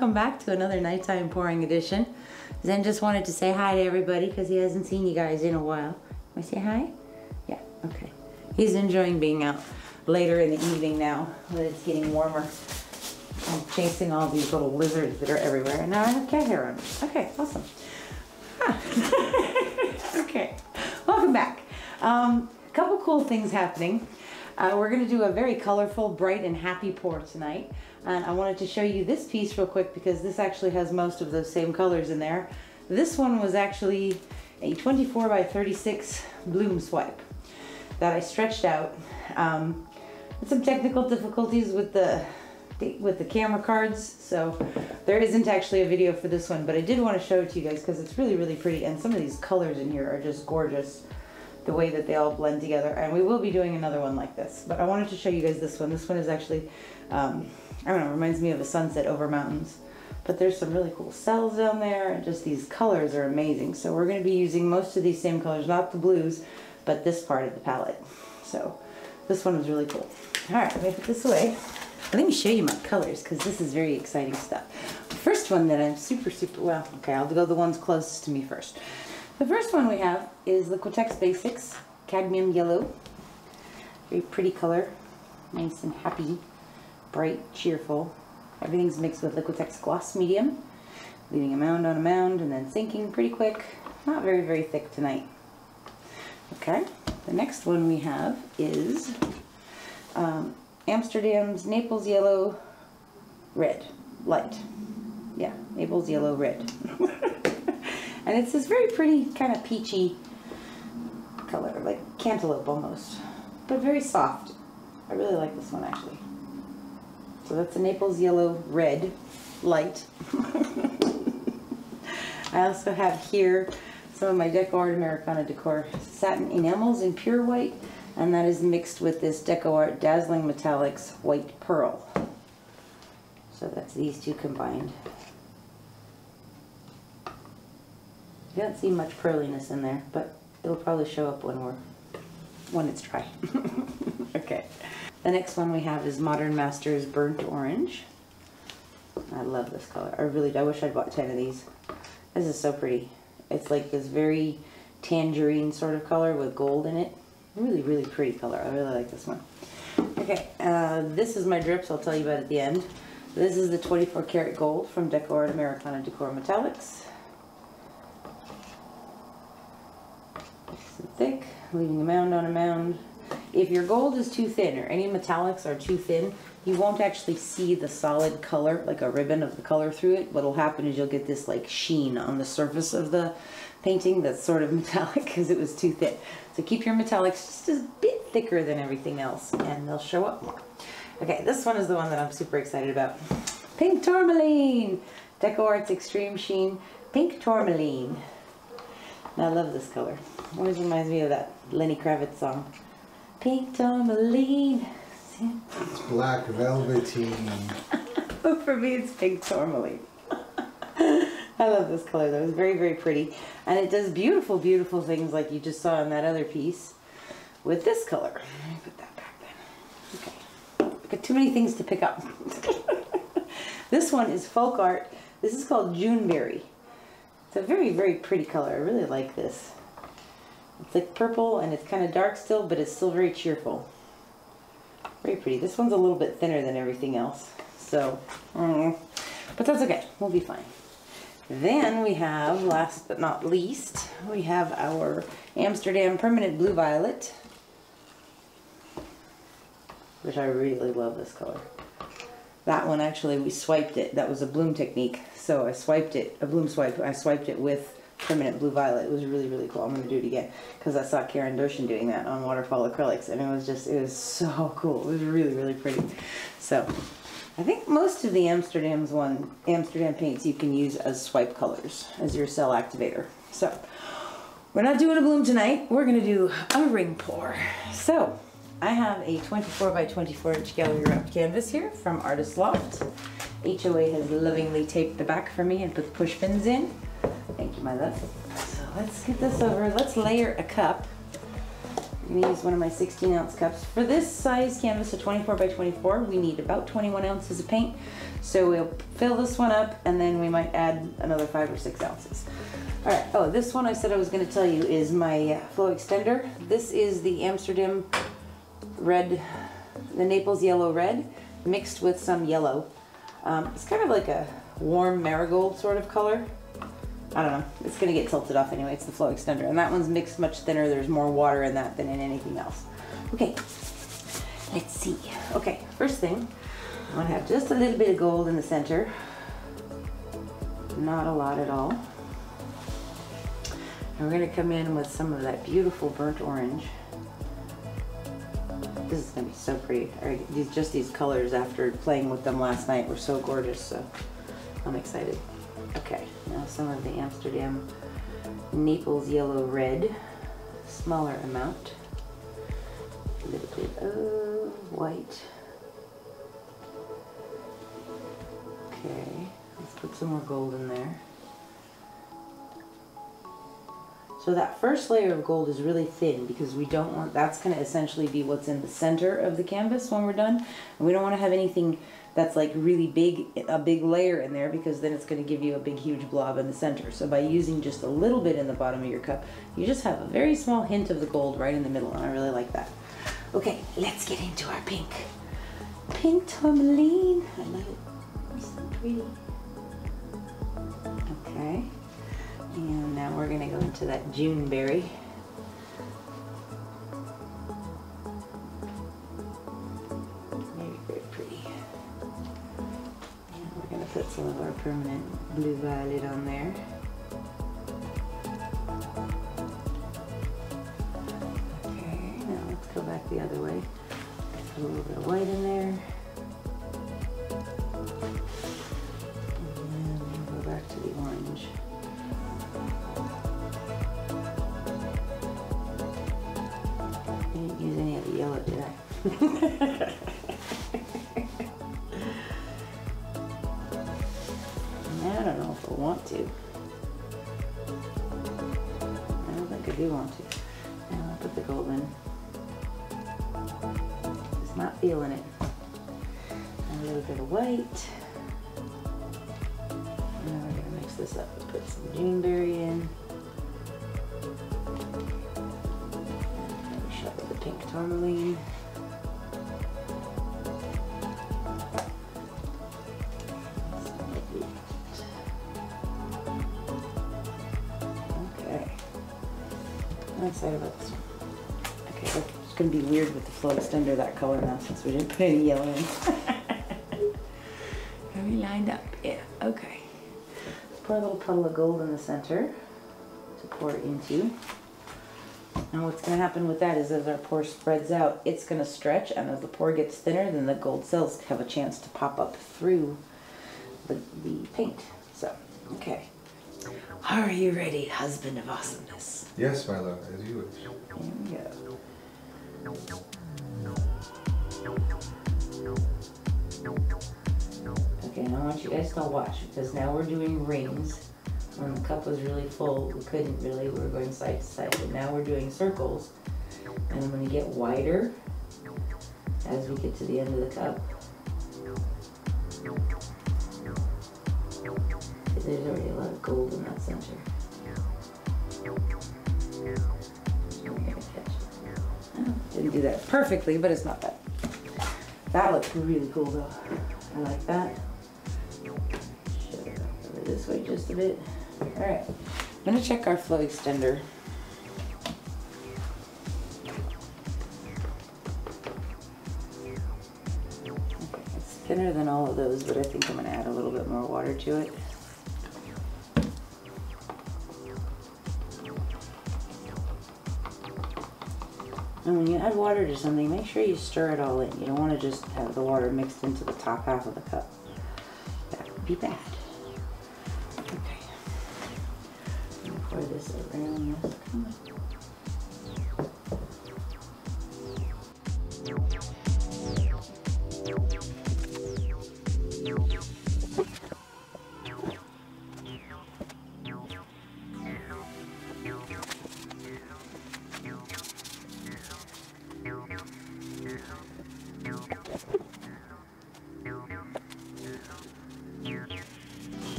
welcome back to another nighttime pouring edition. Zen just wanted to say hi to everybody because he hasn't seen you guys in a while. Can I say hi? Yeah, okay. He's enjoying being out later in the evening now that it's getting warmer. I'm chasing all these little lizards that are everywhere, and now I have cat hair on. Okay, awesome. Huh. Okay, welcome back. Couple cool things happening. We're going to do a very colorful, bright, and happy pour tonight. And I wanted to show you this piece real quick because this actually has most of those same colors in there. This one was actually a 24 by 36 bloom swipe that I stretched out. Some technical difficulties with the camera cards, so there isn't actually a video for this one, but I did want to show it to you guys because it's really, really pretty, and some of these colors in here are just gorgeous. The way that they all blend together, and we will be doing another one like this, but I wanted to show you guys this one. This one is actually, I don't know, reminds me of a sunset over mountains, but there's some really cool cells down there, and just these colors are amazing. So we're going to be using most of these same colors, not the blues, but this part of the palette. So this one was really cool. All right, let me put this away. Let me show you my colors because this is very exciting stuff. The first one that I'm super, well, okay, I'll go the ones closest to me first. The first one we have is Liquitex Basics, Cadmium Yellow. Very pretty color, nice and happy, bright, cheerful. Everything's mixed with Liquitex Gloss Medium, leaving a mound on a mound and then sinking pretty quick. Not very, very thick tonight. Okay, the next one we have is Amsterdam's Naples Yellow Red, light. Yeah, Naples Yellow Red. And it's this very pretty, kind of peachy color, like cantaloupe almost, but very soft. I really like this one actually. So that's a Naples Yellow Red light. I also have here some of my DecoArt Americana Decor Satin Enamels in pure white, and that is mixed with this DecoArt Dazzling Metallics White Pearl. So that's these two combined. You don't see much pearliness in there, but it'll probably show up when it's dry. Okay. The next one we have is Modern Masters Burnt Orange. I love this color. I wish I'd bought 10 of these. This is so pretty. It's like this very tangerine sort of color with gold in it. Really, really pretty color. I really like this one. Okay, this is my drips. I'll tell you about it at the end. This is the 24 Karat Gold from DecoArt Americana Decor Metallics. Thick, leaving a mound on a mound. If your gold is too thin or any metallics are too thin, you won't actually see the solid color, like a ribbon of the color through it. What'll happen is you'll get this like sheen on the surface of the painting that's sort of metallic because it was too thin. So keep your metallics just a bit thicker than everything else and they'll show up more. Okay, this one is the one that I'm super excited about. Pink Tourmaline! DecoArt's Extreme Sheen Pink Tourmaline. I love this color. Always reminds me of that Lenny Kravitz song. Pink Tourmaline. It's black velveteen. For me, it's pink tourmaline. I love this color though. It's very, very pretty. And it does beautiful, beautiful things like you just saw in that other piece with this color. Let me put that back then. Okay. I've got too many things to pick up. This one is folk art. This is called Juneberry. It's a very, very pretty color. I really like this. It's like purple and it's kind of dark still, but it's still very cheerful. Very pretty. This one's a little bit thinner than everything else. So, but that's okay. We'll be fine. Then we have, last but not least, we have our Amsterdam Permanent Blue Violet, which I really love this color. That one actually, we swiped it. That was a bloom technique. So I swiped it, a bloom swipe. I swiped it with Permanent Blue Violet. It was really, really cool. I'm going to do it again because I saw Karen Dorshan doing that on waterfall acrylics, and it was so cool. It was really, really pretty. So I think most of the Amsterdam paints you can use as swipe colors as your cell activator. So we're not doing a bloom tonight. We're going to do a ring pour. So I have a 24 by 24 inch gallery wrapped canvas here from Artist Loft. HOA has lovingly taped the back for me and put the push pins in. Thank you, my love. So let's get this over. Let's layer a cup. I'm gonna use one of my 16-ounce cups. For this size canvas, a 24 by 24, we need about 21 ounces of paint. So we'll fill this one up and then we might add another 5 or 6 ounces. All right, oh, this one I said I was gonna tell you is my flow extender. This is the Amsterdam red, the Naples yellow red, mixed with some yellow. It's kind of like a warm marigold sort of color. I don't know, it's gonna get tilted off anyway, it's the flow extender. And that one's mixed much thinner, there's more water in that than in anything else. Okay, let's see. Okay, first thing, I'm gonna have just a little bit of gold in the center. Not a lot at all. And we're gonna come in with some of that beautiful burnt orange. This is gonna be so pretty. Just these colors after playing with them last night were so gorgeous, so I'm excited. Okay, now some of the Amsterdam Naples yellow red, smaller amount. A little bit of white. Okay, let's put some more gold in there. So that first layer of gold is really thin because we don't want, that's going to essentially be what's in the center of the canvas when we're done. And we don't want to have anything that's like really big, a big layer in there, because then it's going to give you a big huge blob in the center. So by using just a little bit in the bottom of your cup, you just have a very small hint of the gold right in the middle, and I really like that. Okay, let's get into our pink. Pink Tourmaline. I love it. It's so pretty. Okay. And now we're going to go into that Juneberry. Very, very pretty. And we're going to put some of our permanent blue violet on there. Okay, now let's go back the other way. Put a little bit of white in there. And then we'll go back to the orange. Use any of the yellow, did I? I don't know if I want to. I don't think I do want to. Now I'll put the gold in. Just not feeling it. And a little bit of white. Now we're going to mix this up and put some Juneberry in. Pink Tourmaline. Okay. I'm excited about this one. Okay, it's going to be weird with the flow extender that color now since we didn't put any yellow in. Are we lined up? Yeah, okay. Let's pour a little puddle of gold in the center to pour into. Now what's going to happen with that is as our pour spreads out, it's going to stretch, and as the pour gets thinner, then the gold cells have a chance to pop up through the paint. So, okay. Are you ready, husband of awesomeness? Yes, my love, as you wish. Here we go. Okay, now I want you guys to watch, because now we're doing rings. When the cup was really full, we couldn't really, we were going side to side, but now we're doing circles. And I'm going to get wider as we get to the end of the cup. There's already a lot of gold in that center. Didn't do that perfectly, but it's not bad. That looks really cool though. I like that. Shift it over this way just a bit. Alright, I'm going to check our flow extender. Okay, it's thinner than all of those, but I think I'm going to add a little bit more water to it. And when you add water to something, make sure you stir it all in. You don't want to just have the water mixed into the top half of the cup. That would be bad. Pour this around this. Come on.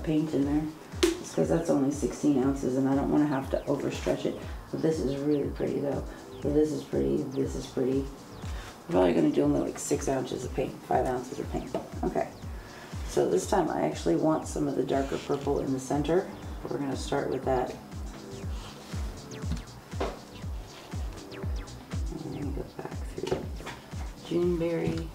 paint in there. Just because that's only 16 ounces and I don't want to have to overstretch it. So this is really pretty though. So this is pretty, this is pretty. I'm probably going to do only like 6 ounces of paint, 5 ounces of paint. Okay. So this time I actually want some of the darker purple in the center. We're going to start with that. And go back through Juneberry.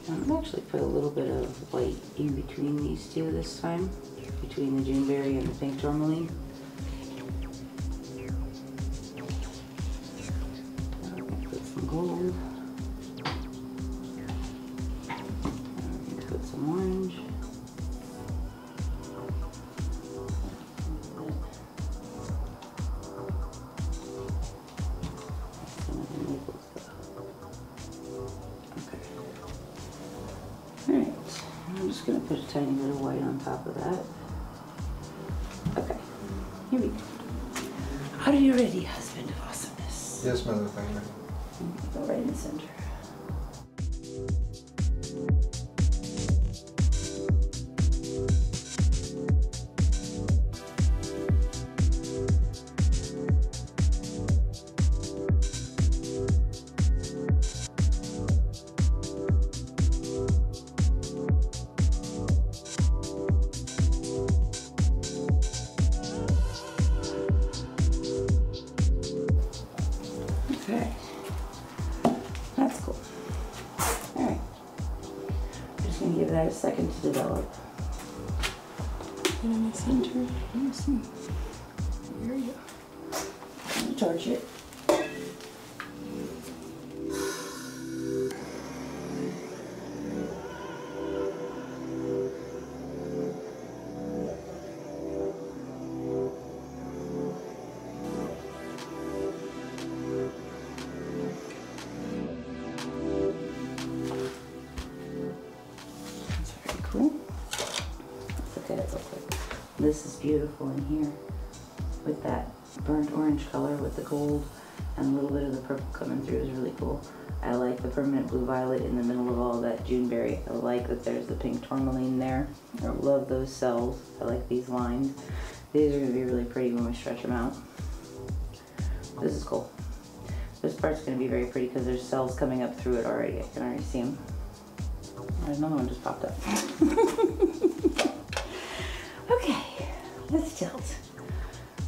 I'm actually put a little bit of white in between these two this time, between the Juneberry and the pink Tourmaline. Put some gold. Put some orange. Going to put a tiny bit of white on top of that. Okay, here we go. Are you ready, husband of awesomeness? Yes, mother, thank you. Go right in the center. Okay, that's cool. All right, I'm just gonna give that a second to develop. In the center, let me see. There we go. I'm gonna torch it. This is beautiful in here with that burnt orange color with the gold and a little bit of the purple coming through is really cool. I like the permanent blue violet in the middle of all that Juneberry. I like that there's the pink tourmaline there. I love those cells. I like these lines. These are going to be really pretty when we stretch them out. This is cool. This part's going to be very pretty because there's cells coming up through it already. I can already see them. There's another one just popped up. Okay. Let's tilt.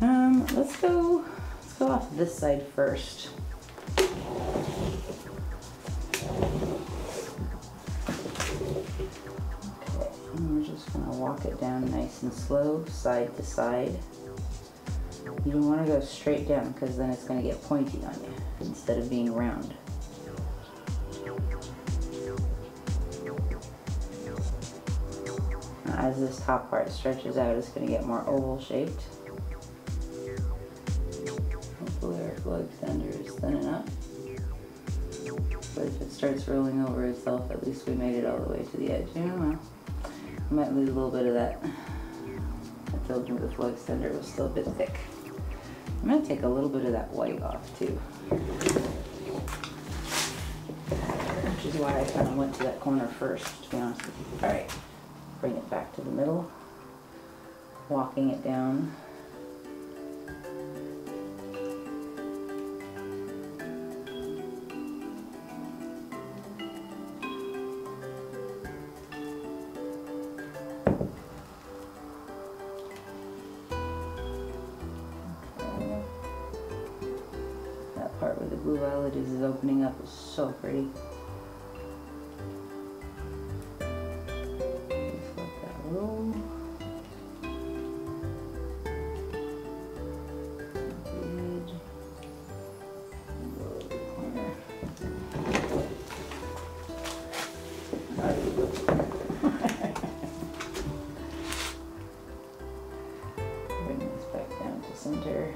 Let's go off this side first. Okay, and we're just gonna walk it down nice and slow, side to side. You don't want to go straight down because then it's gonna get pointy on you instead of being round. As this top part stretches out, it's going to get more oval shaped. Hopefully our flow extender is thin enough. But if it starts rolling over itself, at least we made it all the way to the edge. Yeah, well, I might lose a little bit of that. I told you the flow extender was still a bit thick. I'm going to take a little bit of that white off too. Which is why I kind of went to that corner first, to be honest with you. All right. Bring it back to the middle, walking it down. Okay. That part where the blue violet is opening up is so pretty. Center.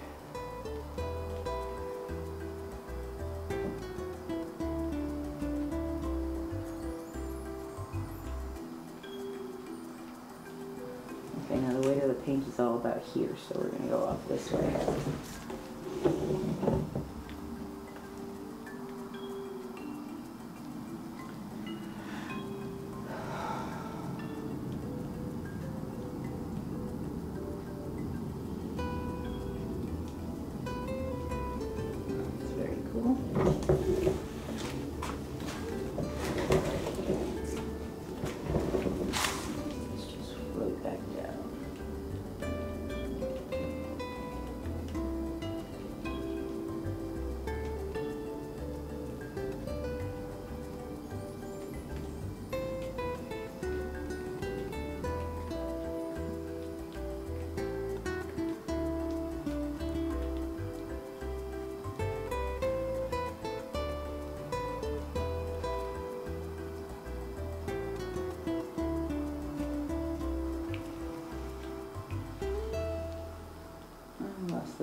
Okay, now the weight of the paint is all about here, so we're going to go off this way.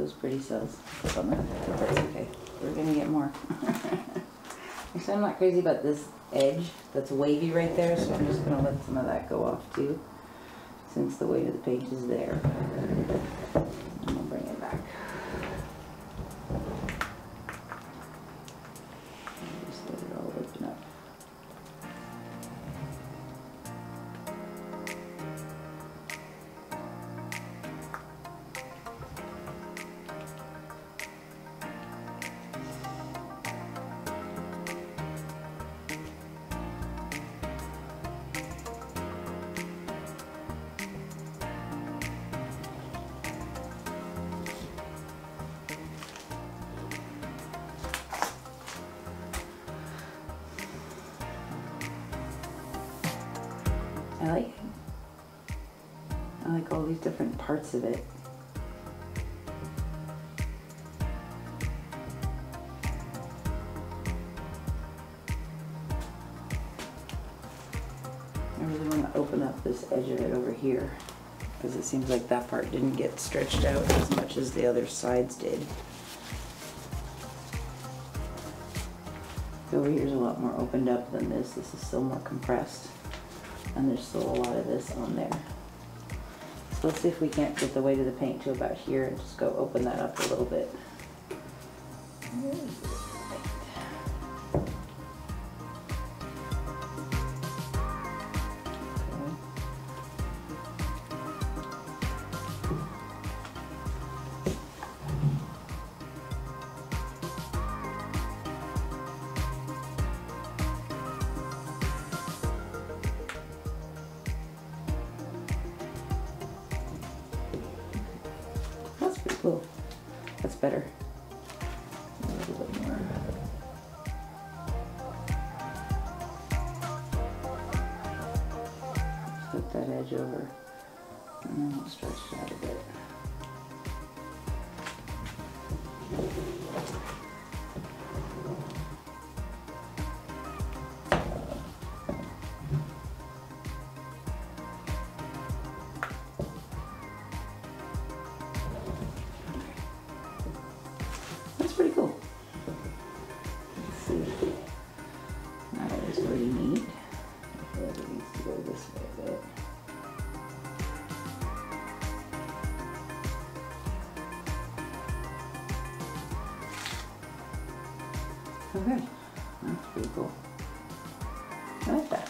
those pretty cells. Bummer, but that's okay. We're gonna get more. Actually, I'm not crazy about this edge that's wavy right there, so I'm just gonna let some of that go off too, since the weight of the paint is there. And we'll bring it back. Just let it all open up. I like all these different parts of it. I really want to open up this edge of it over here because it seems like that part didn't get stretched out as much as the other sides did. Over here is a lot more opened up than this. This is still more compressed. And there's still a lot of this on there. So let's see if we can't get the weight of the paint to about here and just go open that up a little bit. Cool. That's better. A little bit more. Flip that edge over and then we'll stretch it out a bit. Pretty cool. Let's see. Now that is pretty neat. I feel like it needs to go this way a bit. Okay, that's pretty cool. I like that.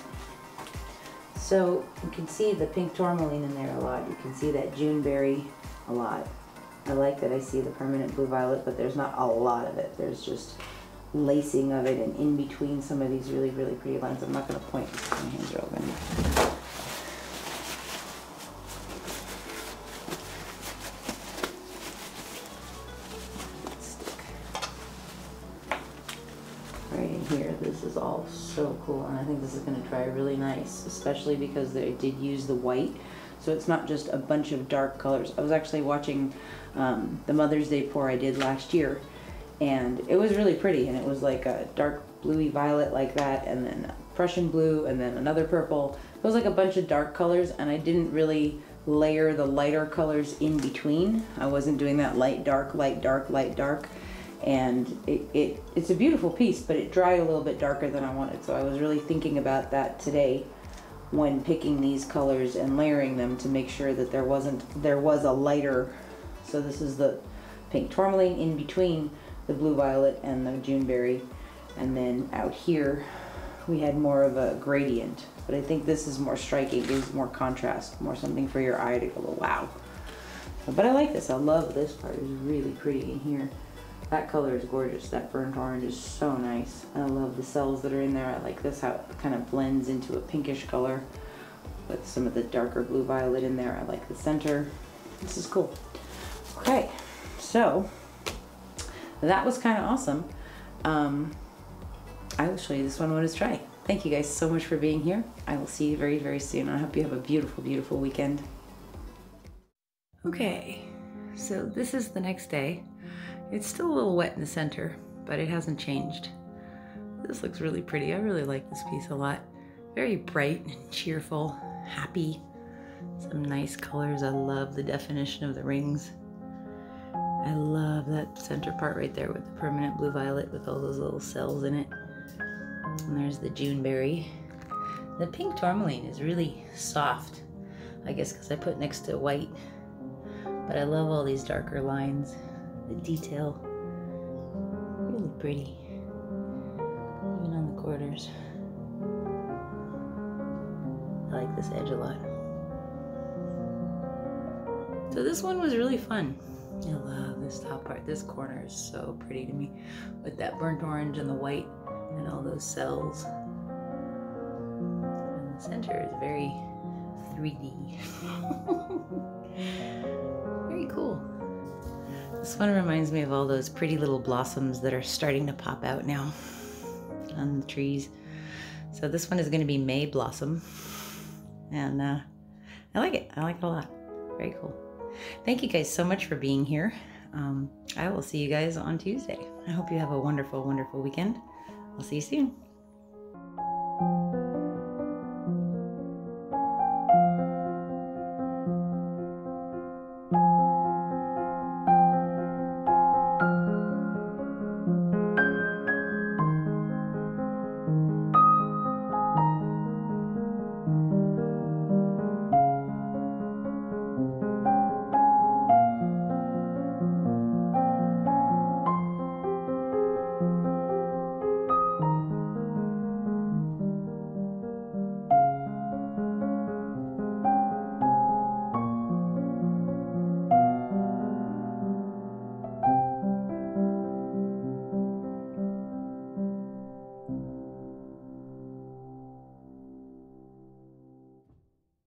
So you can see the pink tourmaline in there a lot. You can see that Juneberry a lot. I like that I see the permanent blue violet, but there's not a lot of it. There's just lacing of it and in between some of these really, really pretty lines. I'm not going to point because my hands are open. Right in here, this is all so cool, and I think this is going to dry really nice, especially because they did use the white. So it's not just a bunch of dark colors. I was actually watching the Mother's Day pour I did last year, and it was really pretty, and it was like a dark bluey violet like that, and then Prussian blue, and then another purple. It was like a bunch of dark colors, and I didn't really layer the lighter colors in between. I wasn't doing that light, dark, light, dark, light, dark. And it's a beautiful piece, but it dried a little bit darker than I wanted. So I was really thinking about that today when picking these colors and layering them to make sure that there was a lighter. So this is the pink tourmaline in between the blue violet and the Juneberry, and then out here we had more of a gradient. But I think this is more striking, gives more contrast, more something for your eye to go, wow. But I like this. I love this part. It's really pretty in here. That color is gorgeous. That burnt orange is so nice. I love the cells that are in there. I like this, how it kind of blends into a pinkish color with some of the darker blue violet in there. I like the center. This is cool. Okay, so that was kind of awesome. I will show you this one when it's dry. Thank you guys so much for being here. I will see you very, very soon. I hope you have a beautiful, beautiful weekend. Okay, so this is the next day. It's still a little wet in the center, but it hasn't changed. This looks really pretty. I really like this piece a lot. Very bright and cheerful, happy. Some nice colors. I love the definition of the rings. I love that center part right there with the permanent blue violet with all those little cells in it. And there's the Juneberry. The pink Tourmaline is really soft, I guess because I put next to white. But I love all these darker lines. The detail, really pretty, even on the corners. I like this edge a lot. So this one was really fun. I love this top part. This corner is so pretty to me with that burnt orange and the white and all those cells. And the center is very 3D. Very cool. This one reminds me of all those pretty little blossoms that are starting to pop out now on the trees. So this one is going to be May Blossom. And I like it. I like it a lot. Very cool. Thank you guys so much for being here. I will see you guys on Tuesday. I hope you have a wonderful, wonderful weekend. I'll see you soon.